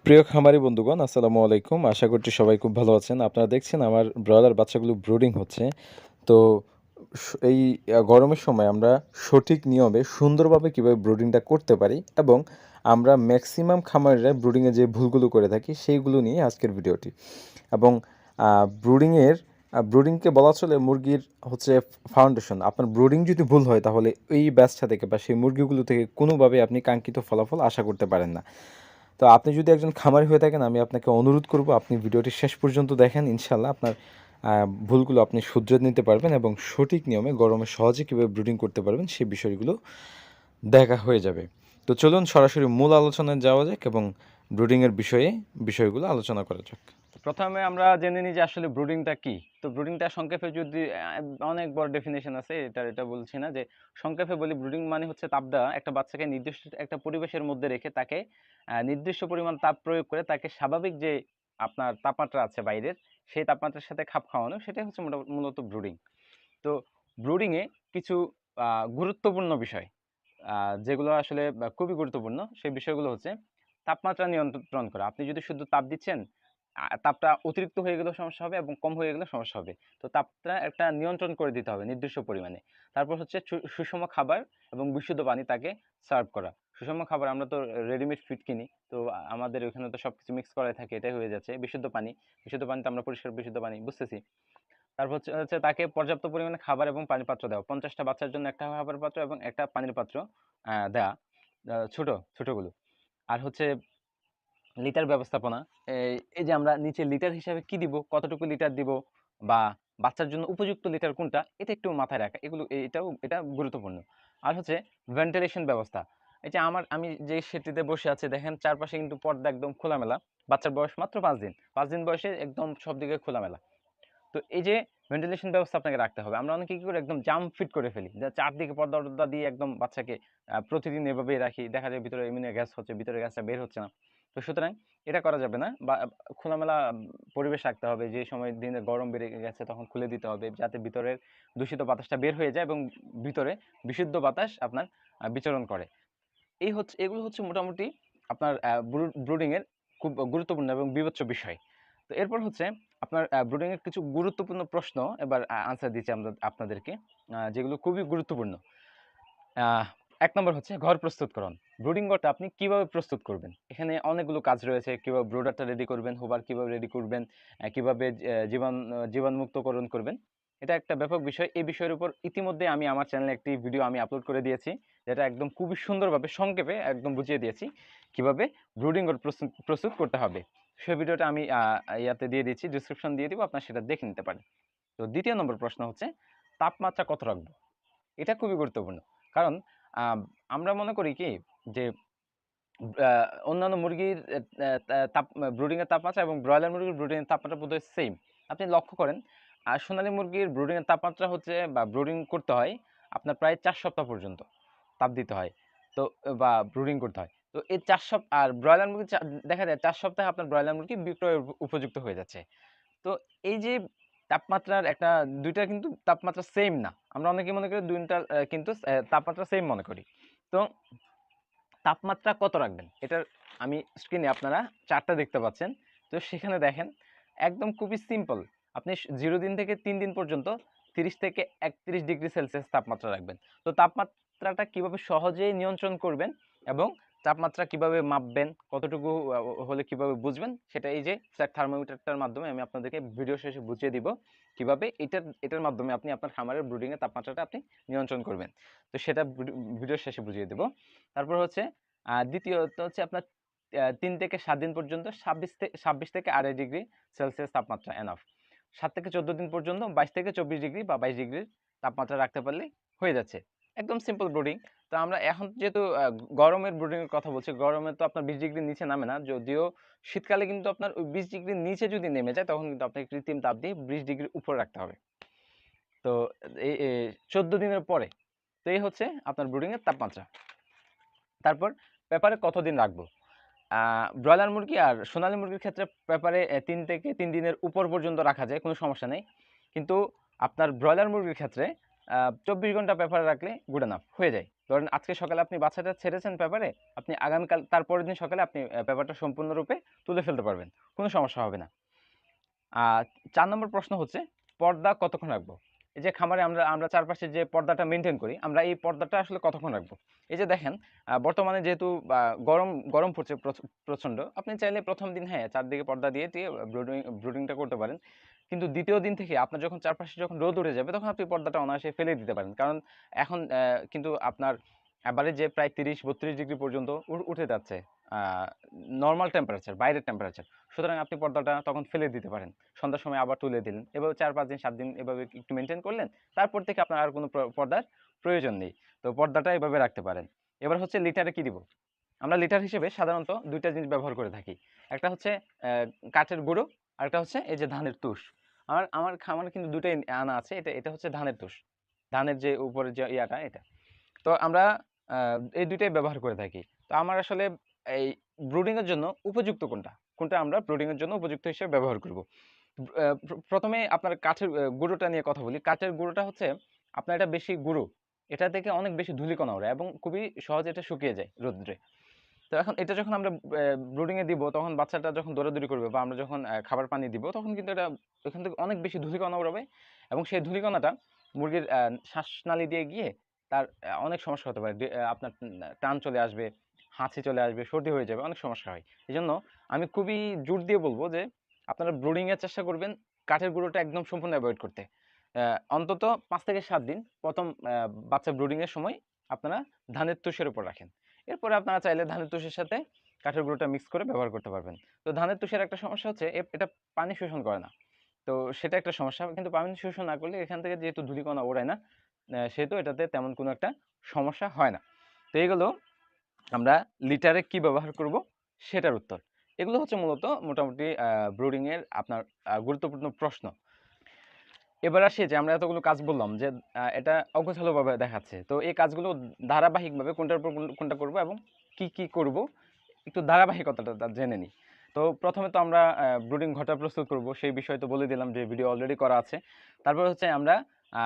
প্রিয় খামারি বন্ধুগণ, আসসালামু আলাইকুম। আশা করছি সবাই খুব ভালো আছেন। আপনারা দেখছেন আমার ব্রয়লার বাচ্চাগুলো ব্রুডিং হচ্ছে। তো এই গরমের সময় আমরা সঠিক নিয়মে সুন্দরভাবে কীভাবে ব্রুডিংটা করতে পারি এবং আমরা ম্যাক্সিমাম খামারিরা ব্রুডিংয়ে যে ভুলগুলো করে থাকি সেইগুলো নিয়ে আজকের ভিডিওটি। এবং ব্রুডিংকে বলা চলে মুরগির হচ্ছে ফাউন্ডেশন। আপনার ব্রুডিং যদি ভুল হয় তাহলে এই ব্যাচটা থেকে বা সেই মুরগিগুলো থেকে কোনোভাবে আপনি কাঙ্ক্ষিত ফলাফল আশা করতে পারেন না। তো আপনি যদি একজন খামারি হয়ে থাকেন, আমি আপনাকে অনুরোধ করব আপনি ভিডিওটি শেষ পর্যন্ত দেখেন। ইনশাল্লাহ আপনার ভুলগুলো আপনি শুধরে নিতে পারবেন এবং সঠিক নিয়মে গরমে সহজে কীভাবে ব্রুডিং করতে পারবেন সেই বিষয়গুলো দেখা হয়ে যাবে। তো চলুন সরাসরি মূল আলোচনায় যাওয়া যাক এবং ব্রুডিংয়ের বিষয়গুলো আলোচনা করা যাক। প্রথমে আমরা জেনে নিই যে আসলে ব্রুডিংটা কি। তো ব্রুডিংটা সংক্ষেপে যদি অনেক বড় ডেফিনেশন আছে, এটা বলছি না। যে সংক্ষেপে বলি, ব্রুডিং মানে হচ্ছে তাপ দেওয়া। একটা বাচ্চাকে নির্দিষ্ট একটা পরিবেশের মধ্যে রেখে তাকে নির্দিষ্ট পরিমাণ তাপ প্রয়োগ করে তাকে স্বাভাবিক যে আপনার তাপমাত্রা আছে বাইরের, সেই তাপমাত্রার সাথে খাপ খাওয়ানো, সেটাই হচ্ছে মূলত ব্রুডিং। তো ব্রুডিংয়ে কিছু গুরুত্বপূর্ণ বিষয় যেগুলো আসলে খুবই গুরুত্বপূর্ণ, সেই বিষয়গুলো হচ্ছে তাপমাত্রা নিয়ন্ত্রণ করা। আপনি যদি শুধু তাপ দিচ্ছেন, তাপটা অতিরিক্ত হয়ে গেলেও সমস্যা হবে এবং কম হয়ে গেলেও সমস্যা হবে। তো তাপটা একটা নিয়ন্ত্রণ করে দিতে হবে নির্দিষ্ট পরিমাণে। তারপর হচ্ছে সুষম খাবার এবং বিশুদ্ধ পানি তাকে সার্ভ করা। সুষম খাবার আমরা তো রেডিমেড ফিড কিনি, তো আমাদের ওখানে তো সবকিছু মিক্স করা থাকে, এটাই হয়ে যাচ্ছে। বিশুদ্ধ পানি তো আমরা পরিষ্কার বিশুদ্ধ পানি বুঝতেছি। তারপর হচ্ছে তাকে পর্যাপ্ত পরিমাণে খাবার এবং পানির পাত্র দেওয়া। 50টা বাচ্চার জন্য একটা খাবারের পাত্র এবং একটা পানির পাত্র দেওয়া, ছোটগুলো। আর হচ্ছে লিটার ব্যবস্থাপনা। এই যে আমরা নিচে লিটার হিসাবে কি দিব, কতটুকু লিটার দিব, বা বাচ্চার জন্য উপযুক্ত লিটার কোনটা, এটা একটু মাথায় রাখা। এটা গুরুত্বপূর্ণ। আর হচ্ছে ভেন্টিলেশন ব্যবস্থা। এই যে আমি যে সেটিতে বসে আছি, দেখেন চারপাশে কিন্তু পর্দা একদম খোলামেলা। বাচ্চার বয়স মাত্র 5 দিন। 5 দিন বয়সে একদম সব দিকে খোলামেলা। তো এই যে ভেন্টিলেশন ব্যবস্থা আপনাকে রাখতে হবে। আমরা অনেকে কি করে একদম জাম ফিট করে ফেলি, যে চারদিকে পর্দা দিয়ে একদম বাচ্চাকে প্রতিদিন এভাবেই রাখি, দেখা যায় ভিতরে এমনিও গ্যাস হচ্ছে, ভিতরে গ্যাসটা বের হচ্ছে না। তো সুতরাং এটা করা যাবে না, বা খোলামেলা পরিবেশ রাখতে হবে। যে সময় দিনে গরম বেড়ে গেছে তখন খুলে দিতে হবে, যাতে ভিতরের দূষিত বাতাসটা বের হয়ে যায় এবং ভিতরে বিশুদ্ধ বাতাস আপনার বিচরণ করে। এগুলো হচ্ছে মোটামুটি আপনার ব্রুডিং এর খুব গুরুত্বপূর্ণ এবং বিবেচ্য বিষয়। তো এরপর হচ্ছে আপনার ব্রুডিং এর কিছু গুরুত্বপূর্ণ প্রশ্ন এবার আনসার দিচ্ছি আমরা আপনাদেরকে, যেগুলো খুবই গুরুত্বপূর্ণ। আহ ১ নম্বর হচ্ছে ঘর প্রস্তুতকরণ। ব্রুডিং ঘরটা আপনি কিভাবে প্রস্তুত করবেন? এখানে অনেকগুলো কাজ রয়েছে। কিভাবে ব্রুডারটা রেডি করবেন, হোবার কিভাবে রেডি করবেন, কিভাবে জীবাণুমুক্তকরণ করবেন। এটা একটা ব্যাপক বিষয়। এই বিষয়ের উপর ইতিমধ্যে আমি আমার চ্যানেলে একটি ভিডিও আমি আপলোড করে দিয়েছি, যেটা একদম খুবই সুন্দরভাবে সংক্ষেপে একদম বুঝিয়ে দিয়েছি কিভাবে ব্রুডিং ঘর প্রস্তুত করতে হবে। সেই ভিডিওটা আমি ইয়াতে দিয়ে দিচ্ছি, ডেসক্রিপশন দিয়ে দিব, আপনারা সেটা দেখে নিতে পারেন। তো ২য় নম্বর প্রশ্ন হচ্ছে তাপমাত্রা কত রাখবো? এটা খুবই গুরুত্বপূর্ণ। কারণ আম আমরা মনে করি কি যে আ অন্যান্য মুরগির এ এ তা তাপ ব্রুডিং এর তাপমাত্রা এবং ব্রয়লার মুরগির ব্রুডিং এর তাপমাত্রা বোধহয় সেইম। আপনি লক্ষ্য করেন, সোনালী মুরগির ব্রুডিং এর তাপমাত্রা হচ্ছে, বা ব্রুডিং করতে হয় আপনার প্রায় ৪ সপ্তাহ পর্যন্ত তাপ দিতে হয়। তো বা ব্রুডিং করতে হয়। তো এই ৪ আর ব্রয়লার মুরগি দেখা যায় ৪ সপ্তাহে আপনার ব্রয়লার মুরগি বিক্রয়ের উপযুক্ত হয়ে যাচ্ছে। তো এই যে তাপমাত্রার একটা ২ টা কিন্তু তাপমাত্রা সেইম না। আমরা অনেকেই মনে করি ২ টার কিন্তু তাপমাত্রা সেইম মনে করি। তো তাপমাত্রা কত রাখবেন? এটার আমি স্ক্রিনে আপনারা চার্টটা দেখতে পাচ্ছেন। তো সেখানে দেখেন একদম খুবই সিম্পল। আপনি 0 দিন থেকে ৩ দিন পর্যন্ত ৩০ থেকে ৩১ ডিগ্রি সেলসিয়াস তাপমাত্রা রাখবেন। তো তাপমাত্রাটা কিভাবে সহজেই নিয়ন্ত্রণ করবেন এবং তাপমাত্রা কিভাবে মাপবেন, কতটুকু হলে কিভাবে বুঝবেন, সেটা এই যে থার্মোমিটারটার মাধ্যমে আমি আপনাদেরকে ভিডিও শেষে বুঝিয়ে দিব। কিভাবে এটার মাধ্যমে আপনি আপনার খামারের ব্রুডিং এর তাপমাত্রাটা আপনি নিয়ন্ত্রণ করবেন। তো সেটা ভিডিওর শেষে বুঝিয়ে দেব। তারপর হচ্ছে দ্বিতীয়ত হচ্ছে আপনার ৩ থেকে ৭ দিন পর্যন্ত ২৬ থেকে ২৮ ডিগ্রি সেলসিয়াস তাপমাত্রা এনাফ। ৭ থেকে ১৪ দিন পর্যন্ত ২২ থেকে ২৪ ডিগ্রি বা ২২ ডিগ্রির তাপমাত্রা রাখতে পারলেই হয়ে যাচ্ছে। একদম সিম্পল ব্রুডিং। তো আমরা এখন যেহেতু গরমের ব্রুডিং এর কথা বলছি, গরমে তো আপনার ২০ ডিগ্রির নিচে নামে না। যদিও শীতকালে কিন্তু আপনার ওই ২০ ডিগ্রির নিচে যদি নেমে যায়, তখন কিন্তু আপনাকে কৃত্রিম তাপ দিয়ে ২০ ডিগ্রির উপরে রাখতে হবে। তো এই ১৪ দিনের পরে। তো এই হচ্ছে আপনার ব্রুডিং এর তাপমাত্রা। তারপর পেপারে কতদিন রাখবো? ব্রয়লার মুরগি আর সোনালী মুরগির ক্ষেত্রে পেপারে ৩ থেকে ৩ দিনের উপর পর্যন্ত রাখা যায়, কোনো সমস্যা নেই। কিন্তু আপনার ব্রয়লার মুরগির ক্ষেত্রে ২৪ ঘন্টা পেপারে রাখলে গুড এনাফ হয়ে যায়। ধরেন আজকে সকালে আপনি বাচ্চাটা ছেড়েছেন পেপারে, আপনি আগামীকাল তার পরের দিন সকালে আপনি পেপারটা সম্পূর্ণরূপে তুলে ফেলতে পারবেন, কোনো সমস্যা হবে না। ৪ নম্বর প্রশ্ন হচ্ছে পর্দা কতক্ষণ রাখবো? এই যে খামারে আমরা আমরা চারপাশে যে পর্দাটা মেইনটেইন করি, আমরা এই পর্দাটা আসলে কতক্ষণ রাখবো? এই যে দেখেন বর্তমানে যেহেতু গরম গরম পড়ছে প্রচণ্ড, আপনি চাইলে ১ম দিন হ্যাঁ, চারদিকে পর্দা দিয়ে ব্রুডিংটা করতে পারেন। কিন্তু ২য় দিন থেকে আপনার যখন চারপাশে যখন রোদ উঠে যাবে, তখন আপনি পর্দাটা অনায়াসে ফেলে দিতে পারেন। কারণ এখন কিন্তু আপনার এভারেজে প্রায় ৩০-৩২ ডিগ্রি পর্যন্ত উঠে যাচ্ছে আ নরমাল টেম্পারেচার, বাইরের টেম্পারেচার। সুতরাং আপনি পর্দাটা তখন ফেলে দিতে পারেন। সন্ধ্যার সময় আবার তুলে দিলেন। এভাবে ৪-৫ দিন ৭ দিন এভাবে একটু মেইনটেইন করলেন। তারপর থেকে আপনার আর কোনো পর্দার প্রয়োজন নেই। তো পর্দাটা এভাবে রাখতে পারেন। এবার হচ্ছে লিটারে কি দিব? আমরা লিটার হিসেবে সাধারণত ২ টা জিনিস ব্যবহার করে থাকি। একটা হচ্ছে কাঠের গুঁড়ো, আরেকটা হচ্ছে এই যে ধানের তুষ। আমার খামারে কিন্তু ২ টাই আনা আছে। এটা হচ্ছে ধানের তুষ। ধানের যে উপরের যে ইয়াটা এটা। তো আমরা আ এই ২ টাই ব্যবহার করে থাকি। তো আমার আসলে এই ব্রুডিং এর জন্য উপযুক্ত কোনটা? কোনটা আমরা ব্রুডিং এর জন্য উপযুক্ত হিসেবে ব্যবহার করব? ১ম এ আপনার কাঠের গুঁড়োটা নিয়ে কথা বলি। কাঠের গুঁড়োটা হচ্ছে আপনার এটা বেশি গুঁড়ো। এটা থেকে অনেক বেশি ধূলিকণা ওড়ে এবং খুবই সহজে এটা শুকিয়ে যায় রৌদ্রে। তো এখন এটা যখন আমরা ব্রুডিং এ দিব, তখন বাচ্চাটা যখন দৌড়াদৌড়ি করবে বা আমরা যখন খাবার পানি দিব, তখন কিন্তু এটা ওখান থেকে অনেক বেশি ধূলিকণা উড়াবে এবং সেই ধূলিকণাটা মুরগির শ্বাসনালী দিয়ে গিয়ে তার অনেক সমস্যা হতে পারে। আপনার টান চলে আসবে, হাঁচি চলে আসবে, সর্দি হয়ে যাবে, অনেক সমস্যা হয়। এজন্য আমি খুবই জোর দিয়ে বলব যে আপনারা ব্রুডিং এর চেষ্টা করবেন কাঠের গুঁড়োটা একদম সম্পূর্ণ এভয়েড করতে। অন্তত ৫ থেকে ৭ দিন ১ম বাচ্চা ব্রুডিং এর সময় আপনারা ধানের তুষের উপর রাখেন। এরপরে আপনারা চাইলে ধানের তুষের সাথে কাঠের গুঁড়োটা মিক্স করে ব্যবহার করতে পারবেন। তো ধানের তুষের একটা সমস্যা হচ্ছে এটা পানি শোষণ করে না। তো সেটা একটা সমস্যা। কিন্তু পানি শোষণ না করলে এখান থেকে যেহেতু ধূলিকণা ওড়ায় না, সেহেতু এটাতে তেমন কোনো একটা সমস্যা হয় না। তো এগুলো আমরা লিটারে কি ব্যবহার করব সেটার উত্তর। এগুলো হচ্ছে মূলত মোটামুটি ব্রুডিং এর আপনার গুরুত্বপূর্ণ প্রশ্ন। এবার আসি যে আমরা এতগুলো কাজ বললাম যে এটা অগোছালোভাবে দেখাচ্ছে। তো এই কাজগুলো ধারাবাহিকভাবে কোনটার উপর কোনটা করব এবং কি করব একটু ধারাবাহিকতাটা জেনে নিই। তো ১ম এ তো আমরা ব্রুডিং ঘরটা প্রস্তুত করব। সেই বিষয় তো বলে দিলাম যে ভিডিও অলরেডি করা আছে। তারপর হচ্ছে আমরা আ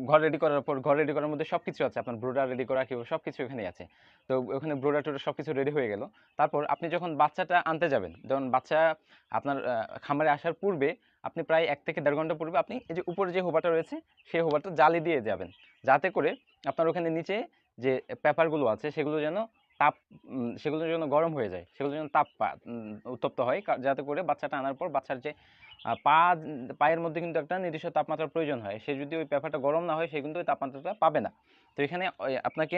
ঘর রেডি করার পর ঘর রেডি করার মধ্যে সবকিছু আছে। আপনার ব্রুডার রেডি করা কিভাবে সবকিছু এখানেই আছে। তো ওখানে ব্রুডার-টুডার সবকিছু রেডি হয়ে গেল। তারপর আপনি যখন বাচ্চাটা আনতে যাবেন, যখন বাচ্চা আপনার খামারে আসার পূর্বে আপনি প্রায় ১ থেকে ১.৫ ঘন্টা পূর্বে আপনি এই যে উপরে যে হোবাটা রয়েছে, সেই হোবাটা জালি দিয়ে যাবেন। যাতে করে আপনার ওখানে নিচে যে পেপারগুলো আছে সেগুলো যেন তাপ সেগুলো যেন গরম হয়ে যায়। সেগুলো যেন উত্তপ্ত হয়। যাতে করে বাচ্চাটা আনার পর বাচ্চার যে পায়ের মধ্যে কিন্তু একটা নির্দিষ্ট তাপমাত্রার প্রয়োজন হয়। সে যদি ওই পেপারটা গরম না হয় সে কিন্তু ওই তাপমাত্রাটা পাবে না। তো এখানে আপনাকে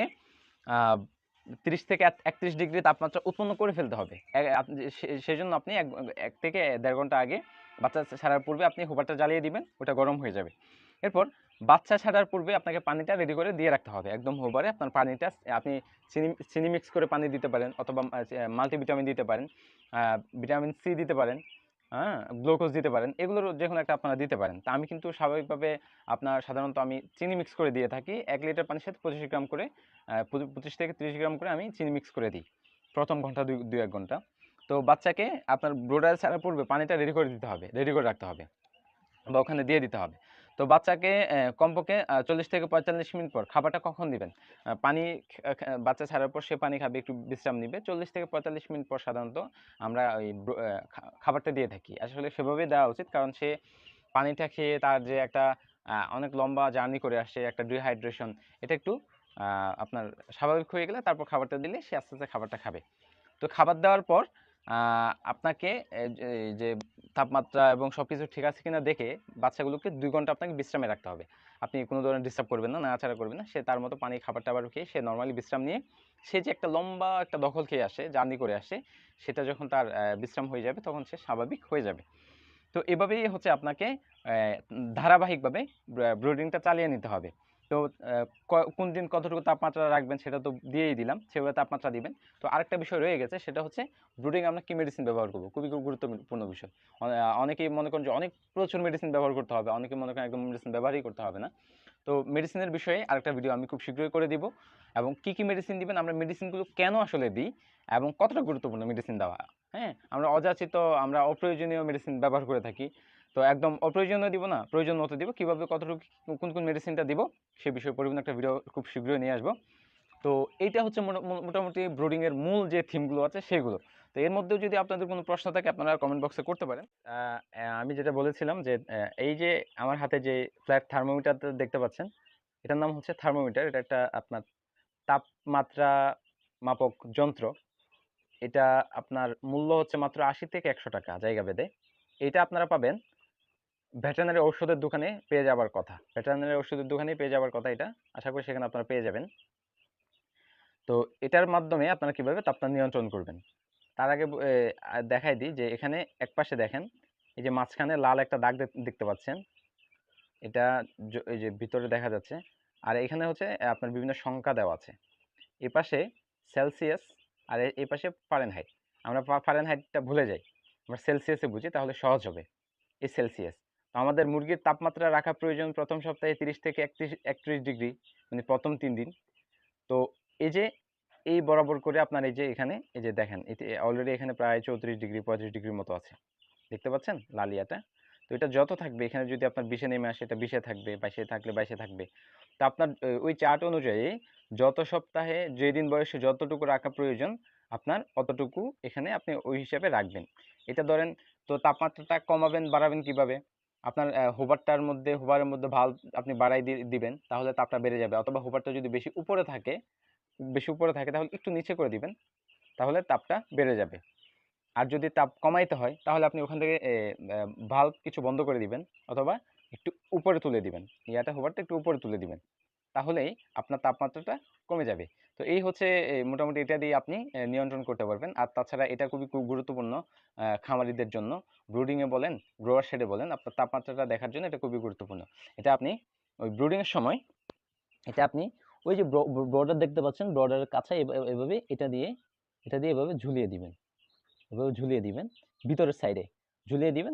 আ ৩০ থেকে ৩১ ডিগ্রি তাপমাত্রা উৎপন্ন করে ফেলতে হবে। সেজন্য আপনি ১ থেকে ১.৫ ঘন্টা আগে বাচ্চা ছাড়ার পূর্বে আপনি হুবারটা জ্বালিয়ে দিবেন, ওটা গরম হয়ে যাবে। এরপর বাচ্চা ছাড়ার পূর্বে আপনাকে পানিটা রেডি করে দিয়ে রাখতে হবে। একদম হুবারে আপনার পানিটা আপনি চিনি মিক্স করে পানি দিতে পারেন অথবা মাল্টিভিটামিন দিতে পারেন, ভিটামিন সি দিতে পারেন, হ্যাঁ? গ্লুকোজ দিতে পারেন। এগুলোর যেকোনো একটা আপনারা দিতে পারেন। তা আমি কিন্তু স্বাভাবিকভাবে সাধারণত আমি চিনি মিক্স করে দিয়ে থাকি। ১ লিটার পানির সাথে ২৫ গ্রাম করে ২৫ থেকে ৩০ গ্রাম করে আমি চিনি মিক্স করে দিই। ১ম ঘন্টা ২-১ ঘন্টা। তো বাচ্চাকে আপনার ব্রোডার ছাড়ার পূর্বে পানিটা রেডি করে দিতে হবে, রেডি করে রাখতে হবে বা ওখানে দিয়ে দিতে হবে। তো বাচ্চাকে কমপক্ষে ৪০ থেকে ৪৫ মিনিট পর খাবারটা কখন দিবেন? পানি বাচ্চা ছাড়ার পর সে পানি খাবে, একটু বিশ্রাম নিবে। ৪০ থেকে ৪৫ মিনিট পর সাধারণত আমরা ওই খাবারটা দিয়ে থাকি। আসলে সেভাবেই দেওয়া উচিত। কারণ সে পানিটা খেয়ে তার যে একটা অনেক লম্বা জার্নি করে আসছে, একটা ডিহাইড্রেশন, এটা একটু আ আপনার স্বাভাবিক হয়ে গেলে তারপর খাবারটা দিলে সে আস্তে, আস্তে খাবারটা খাবে। তো খাবার দেওয়ার পর আ আপনাকে এই যে তাপমাত্রা এবং সবকিছু ঠিক আছে কিনা দেখে বাচ্চাগুলোকে ২ ঘন্টা আপনাকে বিশ্রামে রাখতে হবে। আপনি কোনো ধরনের ডিস্টার্ব করবেন না, নাড়াচাড়া করবেন না। সে তার মতো পানি খাবার-টাবার খেয়ে সে নরমালি বিশ্রাম নিয়ে সে যে একটা লম্বা একটা দখল খেয়ে আসে, জার্নি করে আসে, সেটা যখন তার বিশ্রাম হয়ে যাবে তখন সে স্বাভাবিক হয়ে যাবে। তো এভাবেই হচ্ছে আপনাকে ধারাবাহিকভাবে ব্রুডিংটা চালিয়ে নিতে হবে। তো কোন দিন কতটুকু তাপমাত্রা রাখবেন সেটা তো দিয়েই দিলাম। সেভাবে তাপমাত্রা দিবেন। তো আরেকটা বিষয় রয়ে গেছে, সেটা হচ্ছে ব্রুডিং এ আমরা কি মেডিসিন ব্যবহার করব? খুবই গুরুত্বপূর্ণ বিষয়। অনেকেই মনে করেন যে অনেক প্রচুর মেডিসিন ব্যবহার করতে হবে। অনেকে মনে করেন একদম মেডিসিন ব্যবহারই করতে হবে না। তো মেডিসিনের বিষয়ে আরেকটা ভিডিও আমি খুব শীঘ্রই করে দিব এবং কি মেডিসিন দিবেন, আমরা মেডিসিনগুলো কেন আসলে দিই এবং কতটা গুরুত্বপূর্ণ মেডিসিন দেওয়া, হ্যাঁ? আমরা অযাচিত আমরা অপ্রয়োজনীয় মেডিসিন ব্যবহার করে থাকি। তো একদম অপ্রয়োজনীয় দিব না, প্রয়োজন মতো দিব। কিভাবে কতটুকু কোন মেডিসিনটা দিব সে বিষয়ে পরিপূর্ণ একটা ভিডিও খুব শীঘ্রই নিয়ে আসবো। তো এইটা হচ্ছে মোটামুটি ব্রুডিং এর মূল যে থিমগুলো আছে সেগুলো। তো এর মধ্যেও যদি আপনাদের কোনো প্রশ্ন থাকে আপনারা কমেন্ট বক্সে করতে পারেন। আমি যেটা বলেছিলাম যে এই যে আমার হাতে যে ফ্ল্যাট থার্মোমিটার দেখতে পাচ্ছেন, এটার নাম হচ্ছে থার্মোমিটার। এটা একটা আপনার তাপমাত্রা মাপক যন্ত্র। এটা আপনার মূল্য হচ্ছে মাত্র ৮০ থেকে ১০০ টাকা জায়গা ভেদে। এইটা আপনারা পাবেন ভেটেরিনারি ঔষধের দোকানে পেয়ে যাবার কথা। ভেটেরিনারি ওষুধের দোকানেই পেয়ে যাবার কথা এটা। আশা করি সেখানে আপনারা পেয়ে যাবেন। তো এটার মাধ্যমে আপনারা কিভাবে তাপমাত্রা নিয়ন্ত্রণ করবেন। তার আগে দেখাই দিই যে এখানে একপাশে দেখেন এই যে মাঝখানে লাল একটা দাগ দেখতে পাচ্ছেন। এটা এই যে ভিতরে দেখা যাচ্ছে। আর এখানে হচ্ছে আপনার বিভিন্ন সংখ্যা দেওয়া আছে। এই পাশে সেলসিয়াস আর এই পাশে ফারেনহাইট। আমরা ফারেনহাইটটা ভুলে যাই। আমরা সেলসিয়াসে বুঝি তাহলে সহজ হবে। এই সেলসিয়াস। তো আমাদের মুরগির তাপমাত্রা রাখা প্রয়োজন প্রথম সপ্তাহে ৩০ থেকে ৩১ ডিগ্রি, মানে প্রথম ৩ দিন। তো এই যে এই বরাবর করে আপনার এই যে এখানে এই যে দেখেন অলরেডি এখানে প্রায় ৩৪ ডিগ্রি ৩৫ ডিগ্রির মতো আছে। দেখতে পাচ্ছেন লালিয়াটা? তো এটা যত থাকবে এখানে যদি আপনার ২০ নেমে আসে, এটা ২০ থাকবে, ২২ থাকলে ২২ থাকবে। তো আপনার ওই চার্ট অনুযায়ী যত সপ্তাহে যেদিন বয়সে যতটুকু রাখা প্রয়োজন আপনার অতটুকু এখানে আপনি ওই হিসাবে রাখবেন। এটা ধরেন, তো তাপমাত্রাটা কমাবেন বাড়াবেন কিভাবে? আপনার হোবারের মধ্যে ভালভ আপনি বাড়াই দিবেন, তাহলে তাপটা বেড়ে যাবে। অথবা হোবারটা যদি বেশি উপরে থাকে তাহলে একটু নিচে করে দিবেন, তাহলে তাপটা বেড়ে যাবে। আর যদি তাপ কমাইতে হয় তাহলে আপনি ওখান থেকে ভালভ কিছু বন্ধ করে দিবেন, অথবা একটু উপরে তুলে দিবেন, হোবারটা একটু উপরে তুলে দিবেন, তাহলেই আপনার তাপমাত্রাটা কমে যাবে। তো এই হচ্ছে মোটামুটি এটা দিয়ে আপনি নিয়ন্ত্রণ করতে পারবেন। আর তাছাড়া এটা খুব গুরুত্বপূর্ণ খামারিদের জন্য। ব্রুডিংয়ে বলেন, গ্রোয়ার শেডে বলেন, আপনার তাপমাত্রাটা দেখার জন্য এটা খুবই গুরুত্বপূর্ণ। এটা আপনি ওই ব্রুডিংয়ের সময় এটা আপনি ওই যে বর্ডার দেখতে পাচ্ছেন, বর্ডারের কাছে এভাবে এটা দিয়ে এভাবে ঝুলিয়ে দিবেন, ভিতরের সাইডে ঝুলিয়ে দিবেন।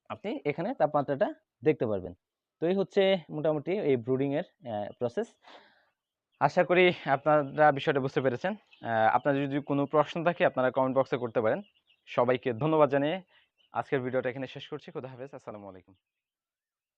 আপনি এখানে তাপমাত্রাটা দেখতে পারবেন। তো এই হচ্ছে মোটামুটি এই ব্রুডিং এর প্রসেস। আশা করি আপনারা বিষয়টা বুঝতে পেরেছেন। আপনাদের যদি কোনো প্রশ্ন থাকে আপনারা কমেন্ট বক্সে করতে পারেন। সবাইকে ধন্যবাদ জানিয়ে আজকের ভিডিওটা এখানে শেষ করছি। খোদা হাফেজ। আসসালামু আলাইকুম।